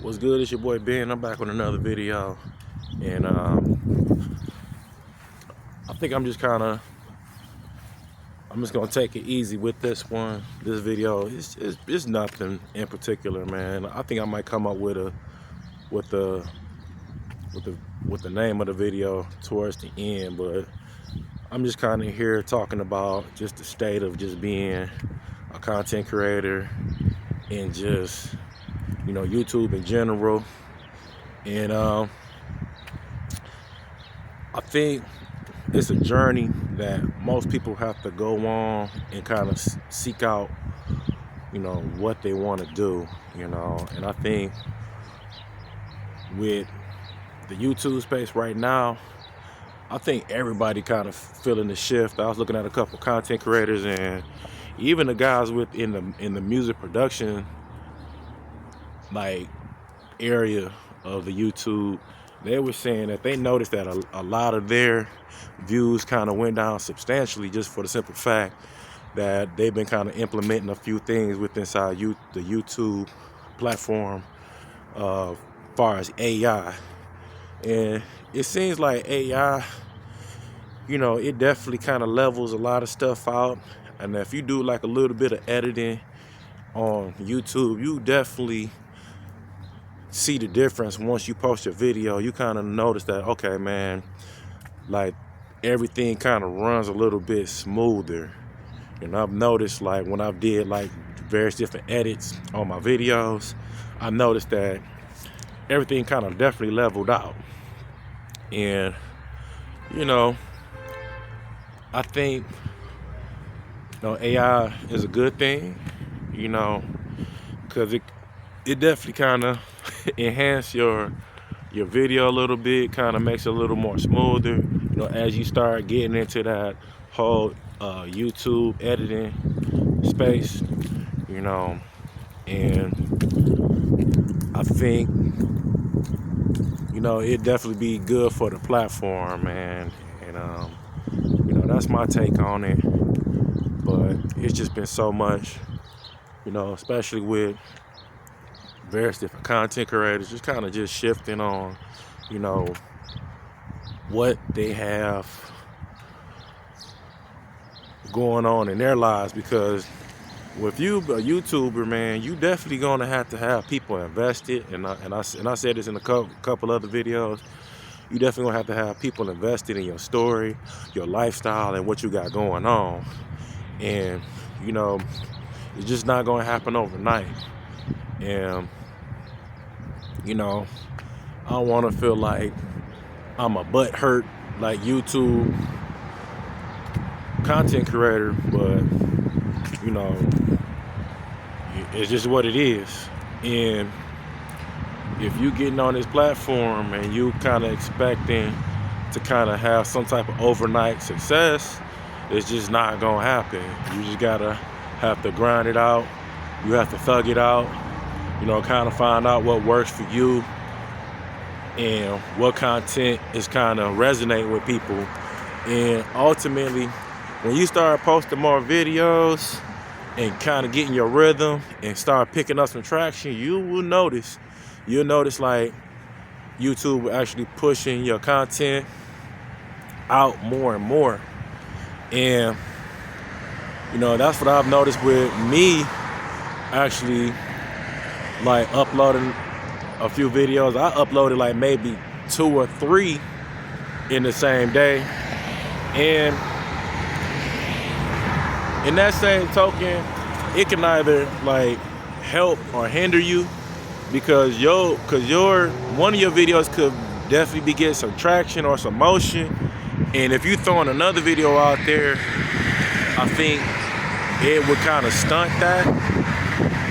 What's good? It's your boy Ben. I'm back with another video, and I think I'm just gonna take it easy with this one. This video it's nothing in particular, man. I think I might come up with the name of the video towards the end, but I'm just kind of here talking about just the state of just being a content creator and just YouTube in general. And I think it's a journey that most people have to go on and kind of seek out, what they want to do, and I think with the YouTube space right now, I think everybody kind of feeling the shift. I was looking at a couple content creators and even the guys in the music production area of the YouTube. They were saying that they noticed that a lot of their views kind of went down substantially, just for the simple fact that they've been kind of implementing a few things the YouTube platform, far as AI. And it seems like AI, it definitely kind of levels a lot of stuff out. And if you do like a little bit of editing on YouTube, you definitely see the difference. Once you post your video, you kind of notice that, okay, man, like everything kind of runs a little bit smoother. And I've noticed, like, when I've did like various different edits on my videos, I noticed that everything kind of definitely leveled out. And I think AI is a good thing, because it definitely kind of enhance your video a little bit, kind of makes it a little more smoother, as you start getting into that whole YouTube editing space, and I think it definitely be good for the platform, man. And that's my take on it. But it's just been so much, especially with various different content creators, just kind of just shifting on, what they have going on in their lives. Because if you a YouTuber, man, you definitely gonna have to have people invested. And I said this in a couple other videos. You definitely gonna have to have people invested in your story, your lifestyle, and what you got going on. And it's just not gonna happen overnight. And I don't want to feel like I'm a butthurt like YouTube content creator, but it's just what it is. And if you getting on this platform and you kind of expecting to kind of have some type of overnight success, it's just not gonna happen. You just gotta have to grind it out. You have to thug it out, kind of find out what works for you and what content is kind of resonating with people. And ultimately, when you start posting more videos and kind of getting your rhythm and start picking up some traction, you'll notice like YouTube will actually pushing your content out more and more. And that's what I've noticed with me actually, like uploading a few videos. I uploaded like maybe 2 or 3 in the same day. And in that same token, it can either like help or hinder you, because one of your videos could definitely be getting some traction or some motion. And if you throwing another video out there, I think it would kind of stunt that.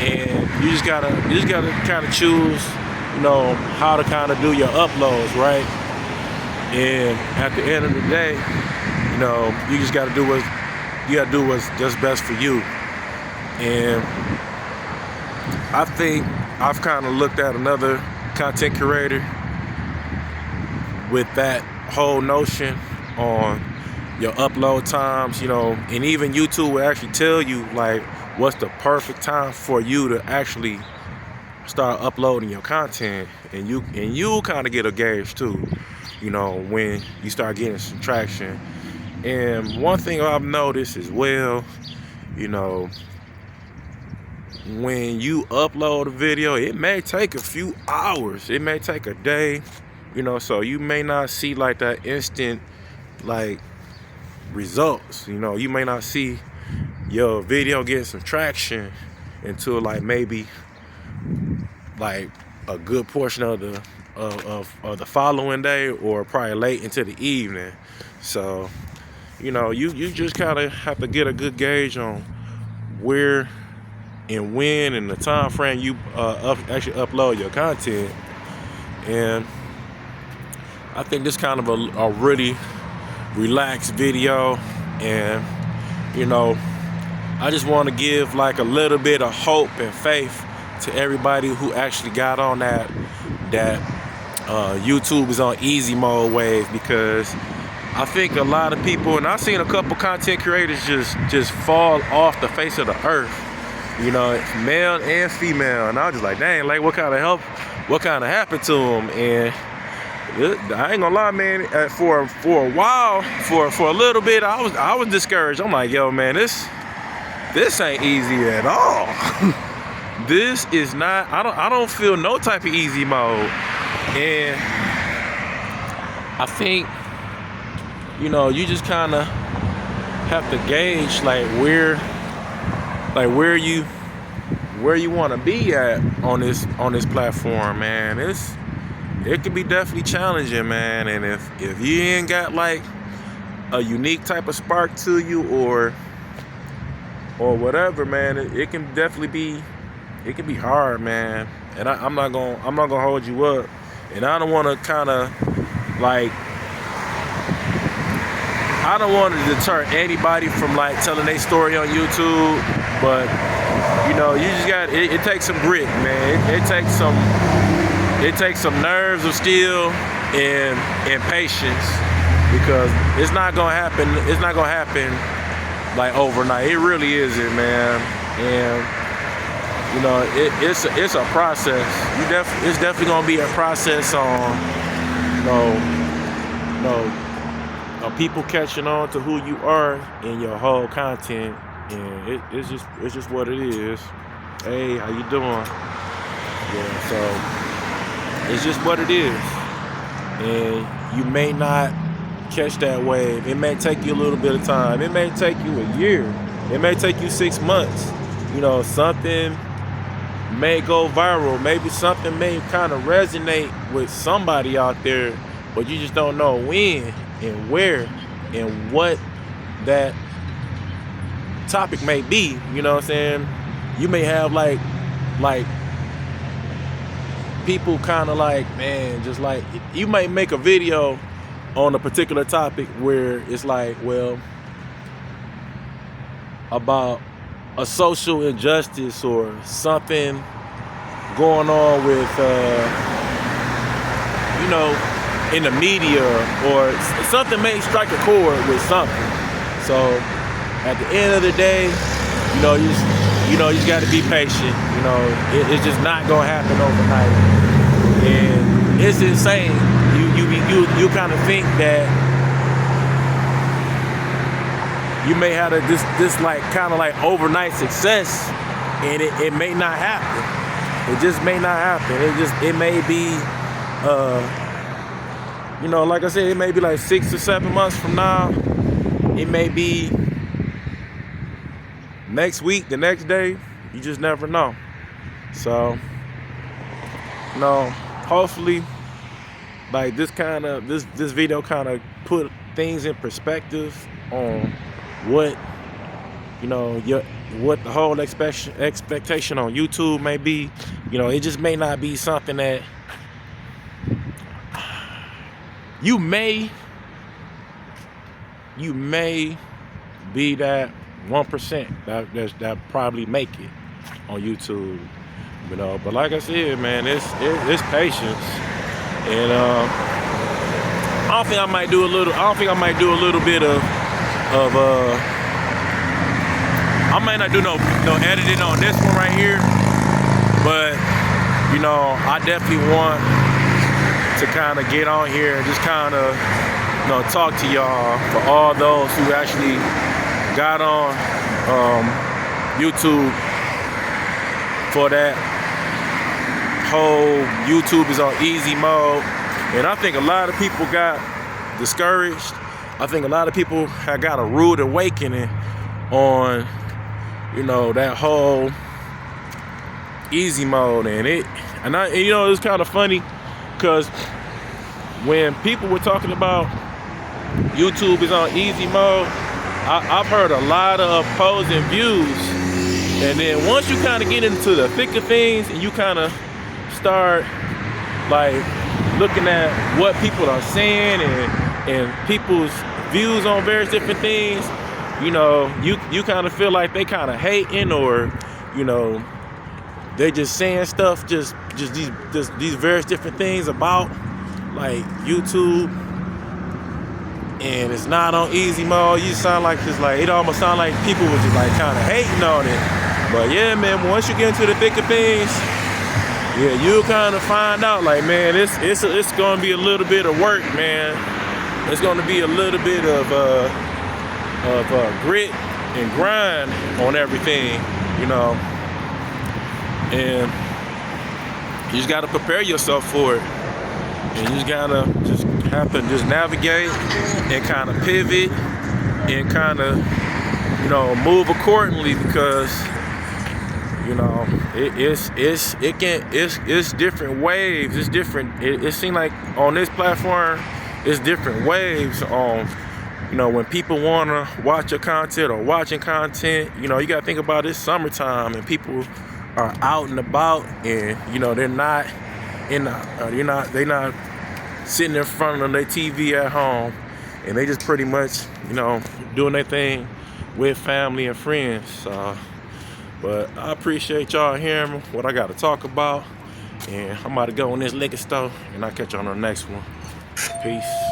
And you just gotta kind of choose, how to kind of do your uploads, right? And at the end of the day, you just gotta do what's just best for you. And I think I've kind of looked at another content creator with that whole notion on your upload times, and even YouTube will actually tell you like what's the perfect time for you to actually start uploading your content, and you kind of get a gauge too, you know, when you start getting some traction. And one thing I've noticed as well, you know, when you upload a video, it may take a few hours, it may take a day, you know, so you may not see like that instant like results. You know, you may not see your video getting some traction until like maybe like a good portion of the following day, or probably late into the evening. So, you know, you just kind of have to get a good gauge on where and when and the time frame you actually upload your content. And I think this kind of a really relaxed video, and you know, I just want to give like a little bit of hope and faith to everybody who actually got on that YouTube is on easy mode wave, because I think a lot of people, and I've seen a couple content creators just fall off the face of the earth, you know, male and female, and I was just like, dang, like what kind of happened to them? And I ain't gonna lie, man, for a while, for a little bit, I was discouraged. I'm like, yo, man, this ain't easy at all. This is not, I don't feel no type of easy mode. And I think, you know, you just kind of have to gauge like where you want to be at on this platform, man. It can be definitely challenging, man. And if you ain't got like a unique type of spark to you or whatever, man, it can definitely be, it can be hard, man. And I'm not gonna hold you up. And I don't want to kind of like, I don't want to deter anybody from like telling their story on YouTube, but you know, you just got it takes some grit, man. It takes some nerves of steel and patience, because it's not gonna happen. It's not gonna happen like overnight. It really isn't, man. And you know, it's a process. It's definitely gonna be a process on, people catching on to who you are in your whole content, and it's just what it is. Hey, how you doing? Yeah, so it's just what it is, and you may not catch that wave. It may take you a little bit of time. It may take you a year. It may take you 6 months. You know, something may go viral. Maybe something may kind of resonate with somebody out there, but you just don't know when and where and what that topic may be. You know what I'm saying? You may have like people kind of like, man, just like, you might make a video on a particular topic where it's like, well, about a social injustice or something going on with, you know, in the media, or something may strike a chord with something. So at the end of the day, you just got to be patient. You know, it's just not gonna happen overnight, and it's insane. You kind of think that you may have this like kind of like overnight success, and it may not happen. It just may not happen. It may be, you know, like I said, it may be like 6 to 7 months from now. It may be next week, the next day. You just never know. So, you know, hopefully, like this video kind of put things in perspective on what, you know, what the whole expectation on YouTube may be. You know, it just may not be something that you may be that 1% that probably make it on YouTube, you know. But like I said, man, it's patience, and I don't think I might do a little bit of I might not do no editing on this one right here, but you know, I definitely want to kind of get on here and just kind of, you know, talk to y'all, for all those who actually got on YouTube for that whole YouTube is on easy mode. And I think a lot of people got discouraged. I think a lot of people have got a rude awakening on, you know, that whole easy mode. And you know, it's kind of funny because when people were talking about YouTube is on easy mode, I've heard a lot of opposing views. And then once you kind of get into the thick of things and you kind of start like looking at what people are saying and people's views on various different things, you know, you kind of feel like they kind of hating, or, you know, they just saying stuff, just these various different things about like YouTube, and it's not on easy mode. You sound like just like, it almost sound like people was just like kind of hating on it. But yeah, man, once you get into the thick of things, yeah, you'll kind of find out, like, man, it's gonna be a little bit of work, man. It's gonna be a little bit of grit and grind on everything, you know. And you just gotta prepare yourself for it. And you just gotta have to navigate and kind of pivot and kind of, you know, move accordingly, because, you know, it's different waves. It's different. It seems like on this platform, it's different waves on, you know, when people want to watch your content or watching content. You know, you got to think about this summertime and people are out and about, and, you know, they're not sitting in front of their TV at home, and they just pretty much, you know, doing their thing with family and friends. But I appreciate y'all hearing what I got to talk about, and I'm about to go in this liquor store, and I'll catch you on the next one. Peace.